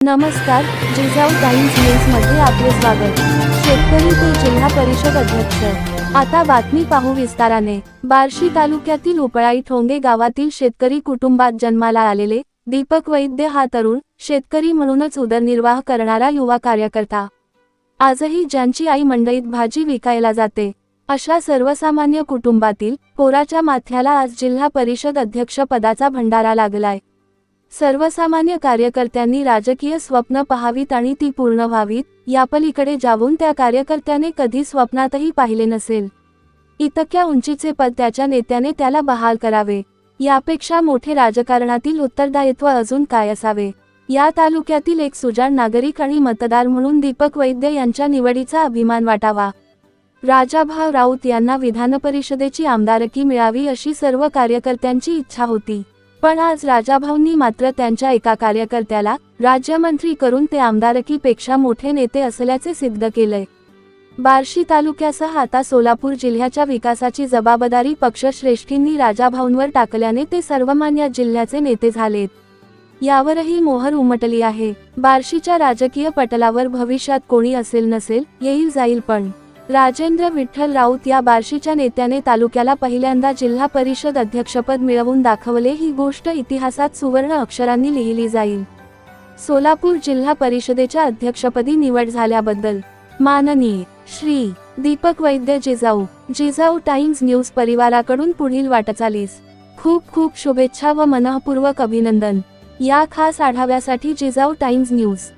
नमस्कार, जिजाऊ टाइम्स न्यूजमध्ये आपले स्वागत। शेतकरी ते जिल्हा परिषद अध्यक्ष। आता बातमी पाहू विस्ताराने। बार्शी तालुक्यातील उपळाई ठोंगे गावातील शेतकरी कुटुंबात जन्माला आलेले दीपक वैद्य हा तरुण शेतकरी म्हणूनच उदरनिर्वाह करणारा युवा कार्यकर्ता, आजही ज्यांची आई मंडईत भाजी विकायला जाते, अशा सर्वसामान्य कुटुंबातील पोराच्या माथ्याला आज जिल्हा परिषद अध्यक्ष पदाचा भंडारा लागलाय। सर्वसामान्य कार्यकर्त्यांनी राजकीय स्वप्न पाहावीत आणि ती पूर्ण व्हावीत, यापलीकडे जाऊन त्या कार्यकर्त्याने कधी स्वप्नातही पाहिले नसेल। इतक्या उंचीचे पद त्याच्या नेत्याने त्याला बहाल करावे, यापेक्षा मोठे राजकारणातील उत्तरदायित्व अजून काय असावे। या तालुक्यातील एक सुजाण नागरिक आणि मतदार म्हणून दीपक वैद्य यांच्या निवडीचा अभिमान वाटावा। राजाभाऊ राऊत यांना विधानपरिषदेची आमदारकी मिळावी अशी सर्व कार्यकर्त्यांची इच्छा होती, पण आज राजाभाऊंनी मात्र त्यांच्या एका कार्यकर्त्याला राज्यमंत्री करून ते आमदारकीपेक्षा मोठे नेते असल्याचे सिद्ध केलंय। बार्शी तालुक्यासह आता सोलापूर जिल्ह्याच्या विकासाची जबाबदारी पक्षश्रेष्ठींनी राजाभाऊंवर टाकल्याने ते सर्वमान्य जिल्ह्याचे नेते झालेत, यावरही मोहर उमटली आहे। बार्शीच्या राजकीय पटलावर भविष्यात कोणी असेल नसेल, येईल जाईल, पण राजेंद्र विठ्ठल राऊत या बार्शीच्या नेत्याने तालुक्याला पहिल्यांदा जिल्हा परिषद अध्यक्षपद मिळवून दाखवले, ही गोष्ट इतिहासात सुवर्ण अक्षरांनी लिहिली जाईल। सोलापूर जिल्हा परिषदेच्या अध्यक्षपदी निवड झाल्याबद्दल माननीय श्री दीपक वैद्य जिजाऊ टाइम्स न्यूज परिवाराकडून पुढील वाटचालीस खूप खूप शुभेच्छा व मनःपूर्वक अभिनंदन। या खास आढाव्यासाठी जिजाऊ टाइम्स न्यूज